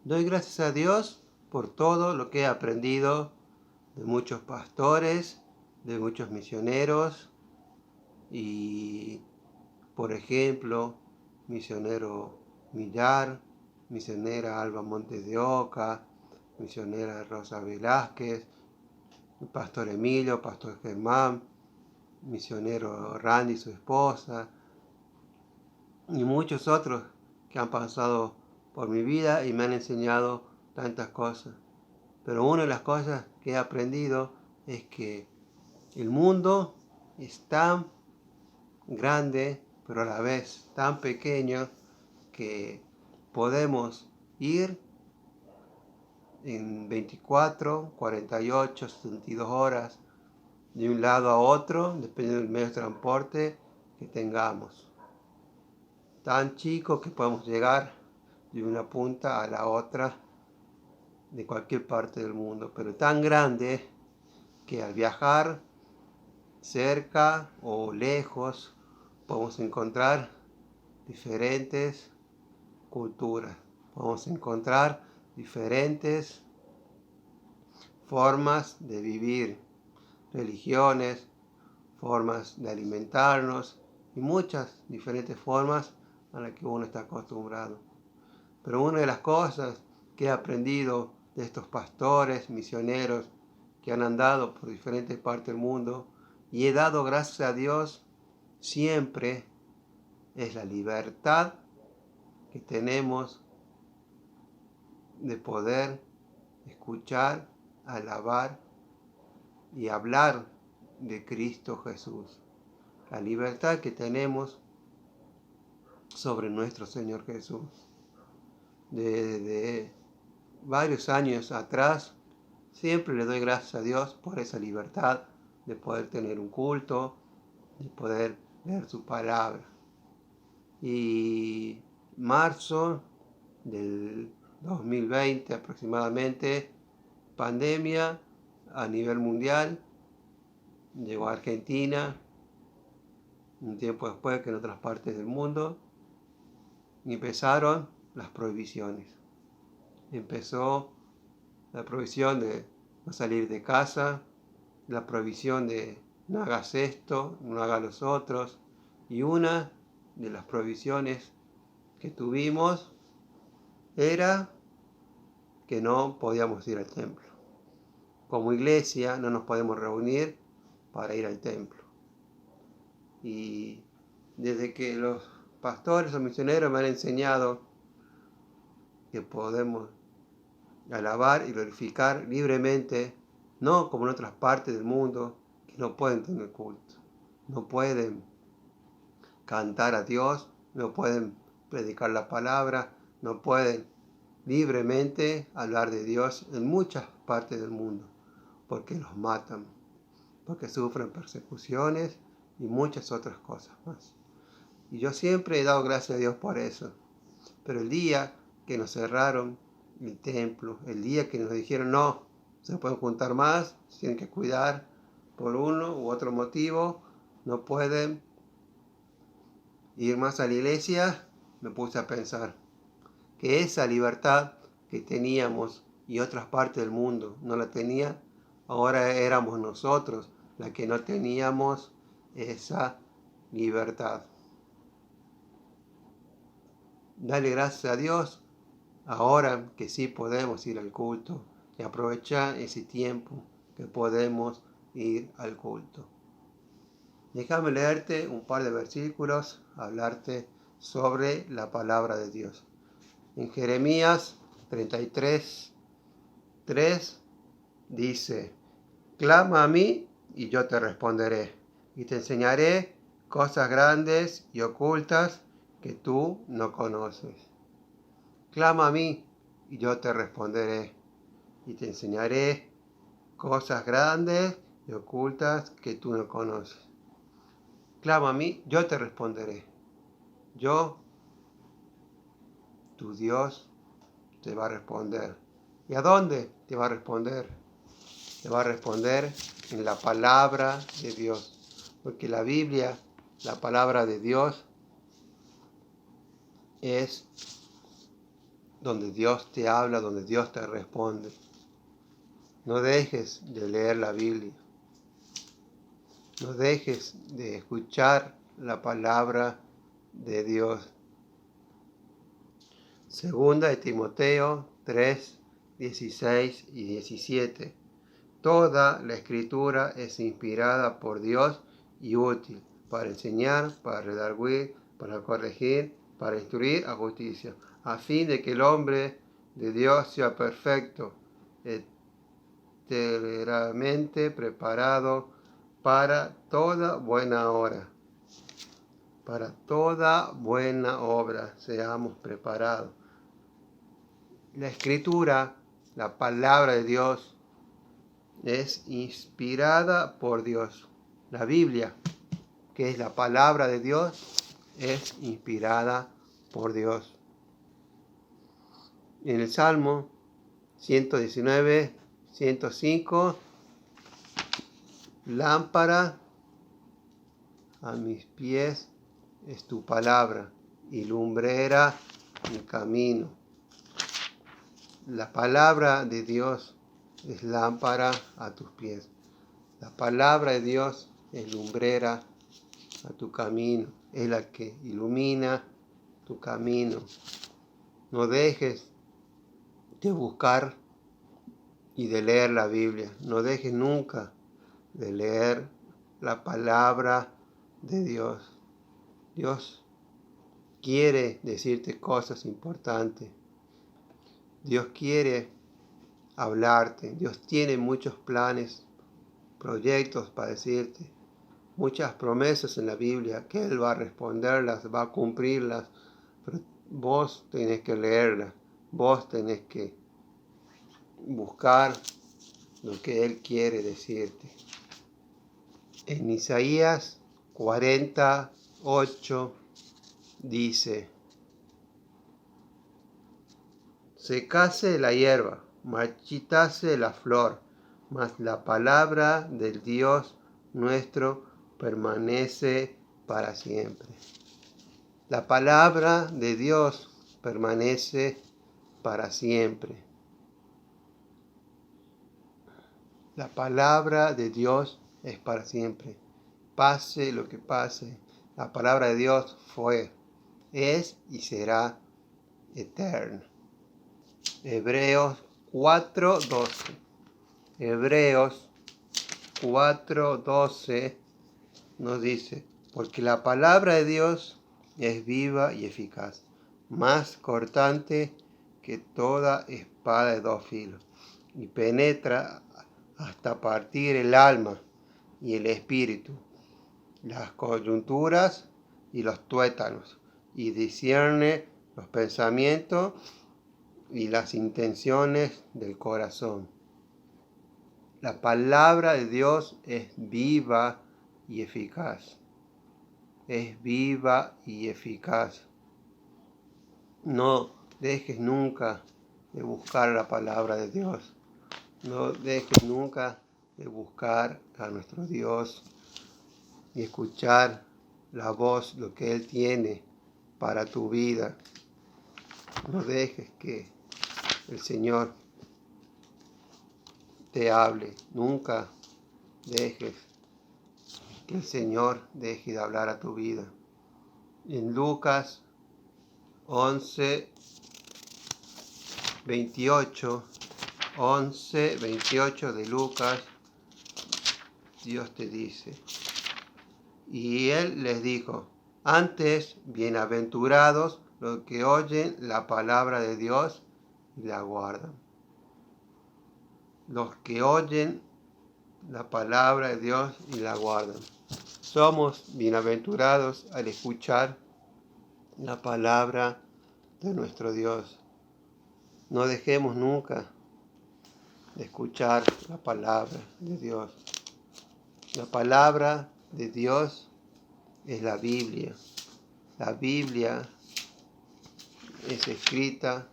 Doy gracias a Dios por todo lo que he aprendido de muchos pastores, de muchos misioneros y, por ejemplo, misionero Millar, misionera Alba Montes de Oca, misionera Rosa Velázquez, pastor Emilio, pastor Germán, misionero Randy, su esposa, y muchos otros que han pasado por mi vida y me han enseñado tantas cosas. Pero una de las cosas que he aprendido es que el mundo es tan grande, pero a la vez tan pequeño, que podemos ir en 24, 48, 72 horas de un lado a otro, dependiendo del medio de transporte que tengamos. Tan chico que podemos llegar de una punta a la otra de cualquier parte del mundo, pero tan grande que al viajar cerca o lejos podemos encontrar diferentes culturas, podemos encontrar diferentes formas de vivir, religiones, formas de alimentarnos y muchas diferentes formas a las que uno está acostumbrado. Pero una de las cosas que he aprendido de estos pastores, misioneros que han andado por diferentes partes del mundo y he dado gracias a Dios siempre es la libertad que tenemos de poder escuchar, alabar y hablar de Cristo Jesús. La libertad que tenemos sobre nuestro Señor Jesús. Desde varios años atrás, siempre le doy gracias a Dios por esa libertad de poder tener un culto, de poder leer su palabra. Y marzo del 2020 aproximadamente, pandemia a nivel mundial, llegó a Argentina, un tiempo después que en otras partes del mundo, y empezaron las prohibiciones. Empezó la prohibición de no salir de casa, la prohibición de no hagas esto, no hagas los otros, y una de las prohibiciones que tuvimos era que no podíamos ir al templo. Como iglesia no nos podemos reunir para ir al templo. Y desde que los pastores o misioneros me han enseñado que podemos alabar y glorificar libremente, no como en otras partes del mundo que no pueden tener culto, no pueden cantar a Dios, no pueden predicar la palabra, no pueden libremente hablar de Dios en muchas partes del mundo, porque los matan, porque sufren persecuciones y muchas otras cosas más. Y yo siempre he dado gracias a Dios por eso. Pero el día que nos cerraron el templo, el día que nos dijeron no, se pueden juntar más, se tienen que cuidar por uno u otro motivo, no pueden ir más a la iglesia, me puse a pensar que esa libertad que teníamos y otras partes del mundo no la tenía, ahora éramos nosotros las que no teníamos esa libertad. Dale gracias a Dios ahora que sí podemos ir al culto y aprovechar ese tiempo que podemos ir al culto. Déjame leerte un par de versículos, hablarte sobre la palabra de Dios. En Jeremías 33:3 dice: clama a mí y yo te responderé, y te enseñaré cosas grandes y ocultas que tú no conoces. Clama a mí y yo te responderé, y te enseñaré cosas grandes y ocultas que tú no conoces. Clama a mí, yo te responderé. Yo, tu Dios, te va a responder. ¿Y a dónde te va a responder? Te va a responder en la palabra de Dios. Porque la Biblia, la palabra de Dios, es donde Dios te habla, donde Dios te responde. No dejes de leer la Biblia. No dejes de escuchar la palabra de Dios. Segunda de Timoteo 3, 16 y 17. Toda la escritura es inspirada por Dios y útil para enseñar, para redarguir, para corregir, para instruir a justicia, a fin de que el hombre de Dios sea perfecto, enteramente preparado para toda buena obra. Para toda buena obra seamos preparados. La escritura, la palabra de Dios, es inspirada por Dios. La Biblia, que es la palabra de Dios, es inspirada por Dios. En el Salmo 119, 105, lámpara a mis pies es tu palabra y lumbrera mi camino. La palabra de Dios es lámpara a tus pies. La palabra de Dios es lumbrera a tu camino. Es la que ilumina tu camino. No dejes de buscar y de leer la Biblia. No dejes nunca de leer la palabra de Dios. Dios quiere decirte cosas importantes. Dios quiere hablarte. Dios tiene muchos planes, proyectos para decirte. Muchas promesas en la Biblia que Él va a responderlas, va a cumplirlas. Pero vos tenés que leerlas. Vos tenés que buscar lo que Él quiere decirte. En Isaías 48 dice: secase la hierba, marchitase la flor, mas la palabra del Dios nuestro permanece para siempre. La palabra de Dios permanece para siempre. La palabra de Dios es para siempre. Pase lo que pase, la palabra de Dios fue, es y será eterna. Hebreos 4:12. Hebreos 4:12 nos dice: porque la palabra de Dios es viva y eficaz, más cortante que toda espada de dos filos, y penetra hasta partir el alma y el espíritu, las coyunturas y los tuétanos, y discierne los pensamientos y las intenciones del corazón. La palabra de Dios es viva y eficaz. Es viva y eficaz. No dejes nunca de buscar la palabra de Dios. No dejes nunca de buscar a nuestro Dios y escuchar la voz, lo que Él tiene para tu vida. No dejes que el Señor te hable. Nunca dejes que el Señor deje de hablar a tu vida. En Lucas 11:28, 11:28 de Lucas, Dios te dice: y Él les dijo: antes, bienaventurados los que oyen la palabra de Dios y la guardan. Los que oyen la palabra de Dios y la guardan. Somos bienaventurados al escuchar la palabra de nuestro Dios. No dejemos nunca de escuchar la palabra de Dios. La palabra de Dios es la Biblia. La Biblia es escrita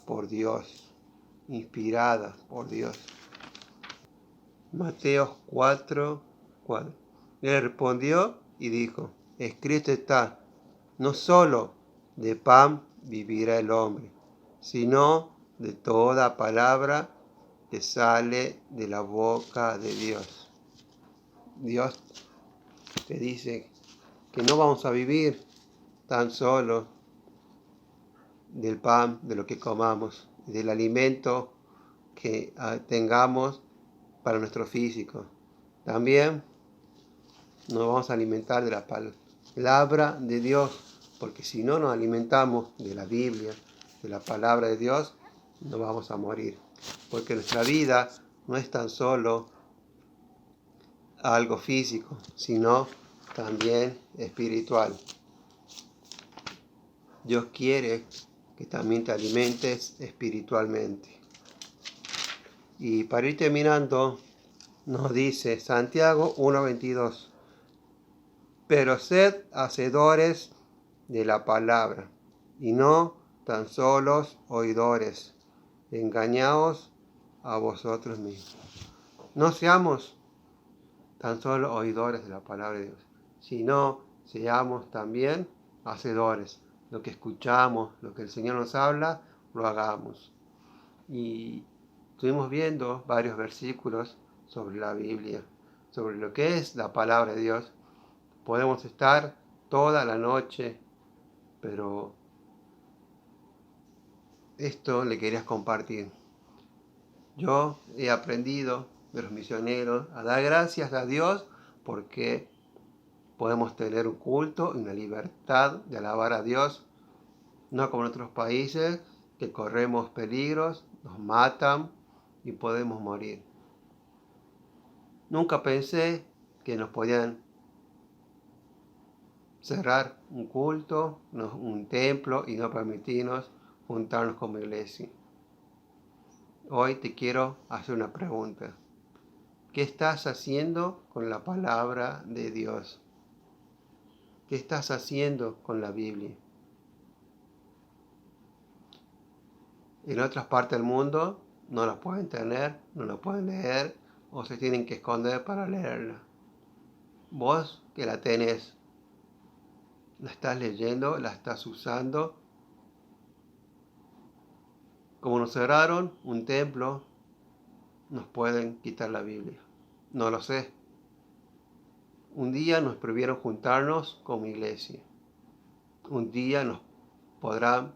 por Dios, inspirada por Dios. Mateo 4:4. Él respondió y dijo: escrito está, no solo de pan vivirá el hombre, sino de toda palabra que sale de la boca de Dios. Dios te dice que no vamos a vivir tan solo del pan, de lo que comamos, del alimento que tengamos para nuestro físico. También nos vamos a alimentar de la palabra de Dios, porque si no nos alimentamos de la Biblia, de la palabra de Dios, no vamos a morir. Porque nuestra vida no es tan solo algo físico, sino también espiritual. Dios quiere que también te alimentes espiritualmente. Y para ir terminando, nos dice Santiago 1:22, pero sed hacedores de la palabra, y no tan solos oidores, engañaos a vosotros mismos. No seamos tan solo oidores de la palabra de Dios, sino seamos también hacedores. Lo que escuchamos, lo que el Señor nos habla, lo hagamos. Y estuvimos viendo varios versículos sobre la Biblia, sobre lo que es la palabra de Dios. Podemos estar toda la noche, pero esto le querías compartir. Yo he aprendido de los misioneros a dar gracias a Dios porque podemos tener un culto y una libertad de alabar a Dios, no como en otros países que corremos peligros, nos matan y podemos morir. Nunca pensé que nos podían cerrar un culto, un templo y no permitirnos juntarnos como iglesia. Hoy te quiero hacer una pregunta. ¿Qué estás haciendo con la palabra de Dios? ¿Qué estás haciendo con la Biblia? En otras partes del mundo no la pueden tener, no la pueden leer o se tienen que esconder para leerla. Vos que la tenés, la estás leyendo, la estás usando. Como nos cerraron un templo, nos pueden quitar la Biblia. No lo sé. Un día nos prohibieron juntarnos como iglesia. Un día nos podrán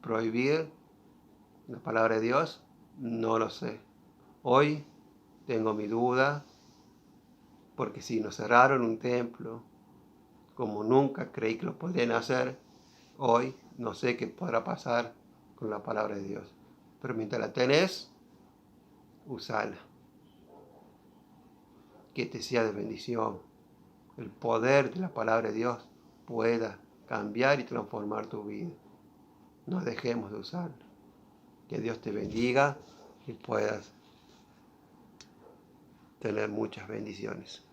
prohibir la palabra de Dios. No lo sé. Hoy tengo mi duda, porque si nos cerraron un templo, como nunca creí que lo podrían hacer, hoy no sé qué podrá pasar con la palabra de Dios. Pero mientras la tenés, usala. Que te sea de bendición. El poder de la palabra de Dios pueda cambiar y transformar tu vida. No dejemos de usarla. Que Dios te bendiga y puedas tener muchas bendiciones.